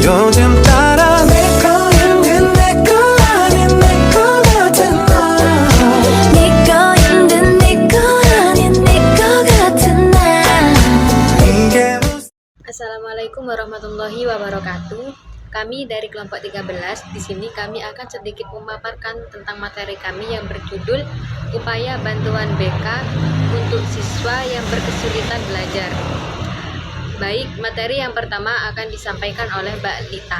요즘 따라 내 거인 내거 아닌 내거 같은 너 네 거인 내거 아닌 내거 같은 나 이게 무슨 Assalamualaikum warahmatullahi wabarakatuh. Kami dari kelompok 13. Di sini kami akan sedikit memaparkan tentang materi kami yang berjudul Upaya Bantuan BK untuk Siswa yang Berkesulitan Belajar. Baik, materi yang pertama akan disampaikan oleh Mbak Lita.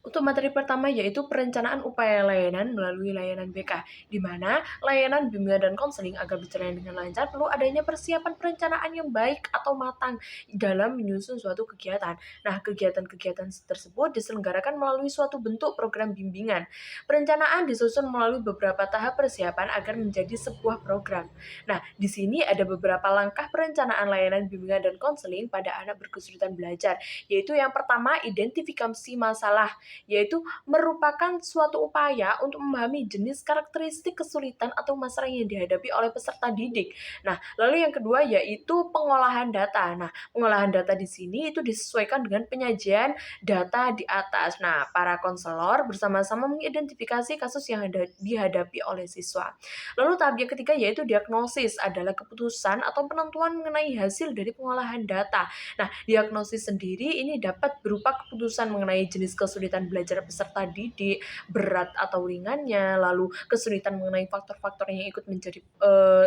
Untuk materi pertama yaitu perencanaan upaya layanan melalui layanan BK, di mana layanan bimbingan dan konseling agar berjalan dengan lancar perlu adanya persiapan perencanaan yang baik atau matang dalam menyusun suatu kegiatan. Nah, kegiatan-kegiatan tersebut diselenggarakan melalui suatu bentuk program bimbingan. Perencanaan disusun melalui beberapa tahap persiapan agar menjadi sebuah program. Nah, di sini ada beberapa langkah perencanaan layanan bimbingan dan konseling pada anak berkesulitan belajar, yaitu yang pertama, identifikasi masalah, yaitu merupakan suatu upaya untuk memahami jenis karakteristik kesulitan atau masalah yang dihadapi oleh peserta didik. Nah, lalu yang kedua yaitu pengolahan data. Nah, pengolahan data di sini itu disesuaikan dengan penyajian data di atas. Nah, para konselor bersama-sama mengidentifikasi kasus yang dihadapi oleh siswa. Lalu tahap yang ketiga yaitu diagnosis, adalah keputusan atau penentuan mengenai hasil dari pengolahan data. Nah, diagnosis sendiri ini dapat berupa keputusan mengenai jenis kesulitan belajar peserta didik, berat atau ringannya, lalu kesulitan mengenai faktor-faktor yang ikut menjadi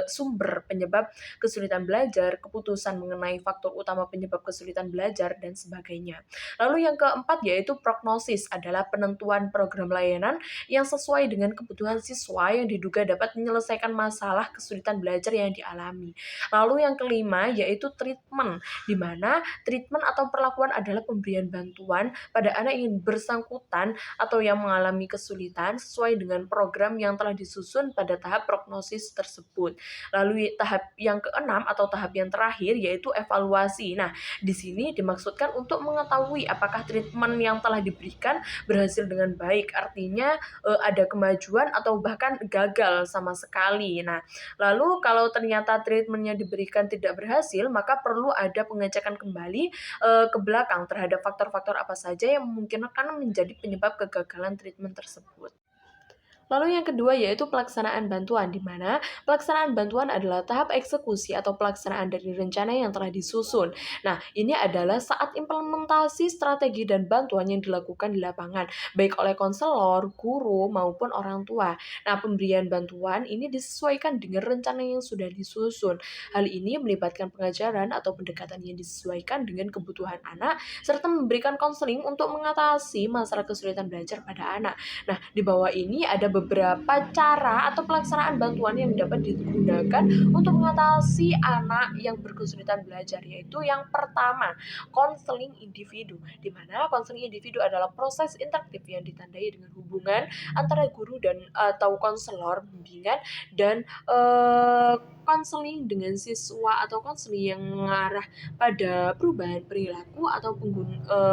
sumber penyebab kesulitan belajar, keputusan mengenai faktor utama penyebab kesulitan belajar, dan sebagainya. Lalu yang keempat yaitu prognosis, adalah penentuan program layanan yang sesuai dengan kebutuhan siswa yang diduga dapat menyelesaikan masalah kesulitan belajar yang dialami. Lalu yang kelima yaitu treatment, di mana treatment atau perlakuan adalah pemberian bantuan pada anak yang bersangkutan atau yang mengalami kesulitan sesuai dengan program yang telah disusun pada tahap prognosis tersebut. Lalu tahap yang keenam atau tahap yang terakhir yaitu evaluasi. Nah, di sini dimaksudkan untuk mengetahui apakah treatment yang telah diberikan berhasil dengan baik, artinya ada kemajuan atau bahkan gagal sama sekali. Nah, lalu kalau ternyata treatmentnya diberikan tidak berhasil, maka perlu ada pengecekan kembali ke belakang terhadap faktor-faktor apa saja yang memungkinkan menjadi penyebab kegagalan treatment tersebut. Lalu yang kedua yaitu pelaksanaan bantuan, di mana pelaksanaan bantuan adalah tahap eksekusi atau pelaksanaan dari rencana yang telah disusun. Nah, ini adalah saat implementasi strategi dan bantuan yang dilakukan di lapangan, baik oleh konselor, guru, maupun orang tua. Nah, pemberian bantuan ini disesuaikan dengan rencana yang sudah disusun. Hal ini melibatkan pengajaran atau pendekatan yang disesuaikan dengan kebutuhan anak, serta memberikan konseling untuk mengatasi masalah kesulitan belajar pada anak. Nah, di bawah ini ada beberapa cara atau pelaksanaan bantuan yang dapat digunakan untuk mengatasi anak yang berkesulitan belajar, yaitu yang pertama, konseling individu, di mana konseling individu adalah proses interaktif yang ditandai dengan hubungan antara guru dan atau konselor bimbingan dan konseling dengan siswa atau konseling yang mengarah pada perubahan perilaku atau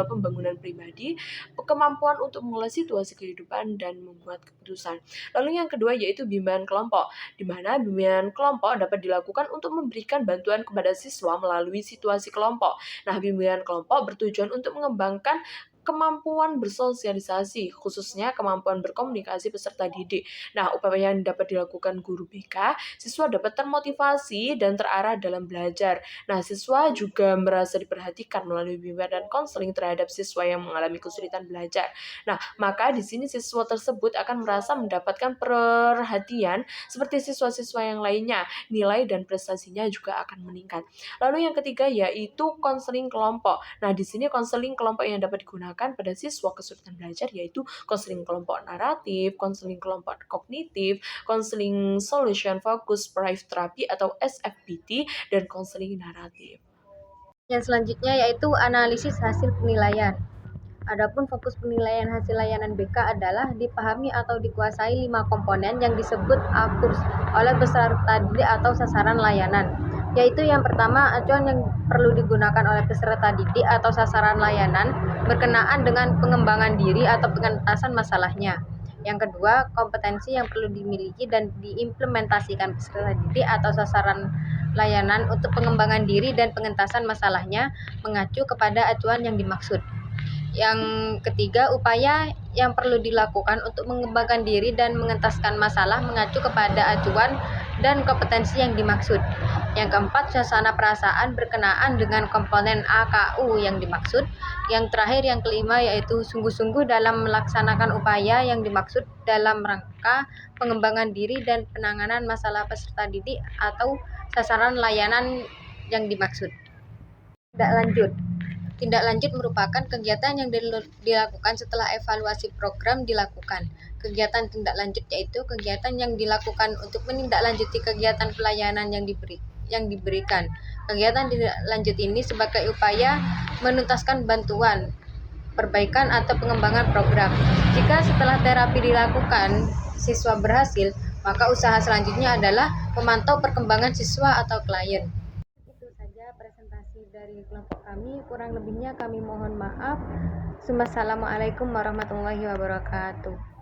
pembangunan pribadi, kemampuan untuk mengolah situasi kehidupan dan membuat keputusan. Lalu yang kedua yaitu bimbingan kelompok, di mana bimbingan kelompok dapat dilakukan untuk memberikan bantuan kepada siswa melalui situasi kelompok. Nah, bimbingan kelompok bertujuan untuk mengembangkan kemampuan bersosialisasi, khususnya kemampuan berkomunikasi peserta didik. Nah, upaya yang dapat dilakukan guru BK, siswa dapat termotivasi dan terarah dalam belajar. Nah, siswa juga merasa diperhatikan melalui bimbingan dan konseling terhadap siswa yang mengalami kesulitan belajar. Nah, maka di sini siswa tersebut akan merasa mendapatkan perhatian seperti siswa-siswa yang lainnya. Nilai dan prestasinya juga akan meningkat. Lalu yang ketiga yaitu konseling kelompok. Nah, di sini konseling kelompok yang dapat digunakan pada siswa kesulitan belajar yaitu konseling kelompok naratif, konseling kelompok kognitif, konseling solution focus private therapy atau SFPT, dan konseling naratif. Yang selanjutnya yaitu analisis hasil penilaian. Adapun fokus penilaian hasil layanan BK adalah dipahami atau dikuasai 5 komponen yang disebut AKURS oleh peserta didik atau sasaran layanan, yaitu yang pertama, acuan yang perlu digunakan oleh peserta didik atau sasaran layanan berkenaan dengan pengembangan diri atau pengentasan masalahnya. Yang kedua, kompetensi yang perlu dimiliki dan diimplementasikan peserta didik atau sasaran layanan untuk pengembangan diri dan pengentasan masalahnya mengacu kepada acuan yang dimaksud. Yang ketiga, upaya yang perlu dilakukan untuk mengembangkan diri dan mengentaskan masalah mengacu kepada acuan dan kompetensi yang dimaksud. Yang keempat, suasana perasaan berkenaan dengan komponen AKU yang dimaksud. Yang terakhir, yang kelima, yaitu sungguh-sungguh dalam melaksanakan upaya yang dimaksud dalam rangka pengembangan diri dan penanganan masalah peserta didik atau sasaran layanan yang dimaksud. Tindak lanjut merupakan kegiatan yang dilakukan setelah evaluasi program dilakukan. Kegiatan tindak lanjut yaitu kegiatan yang dilakukan untuk menindaklanjuti kegiatan pelayanan yang diberikan. Kegiatan tindak lanjut ini sebagai upaya menuntaskan bantuan, perbaikan atau pengembangan program. Jika setelah terapi dilakukan siswa berhasil, maka usaha selanjutnya adalah memantau perkembangan siswa atau klien. Itu saja presentasi dari kelompok kami, kurang lebihnya kami mohon maaf. Wassalamualaikum warahmatullahi wabarakatuh.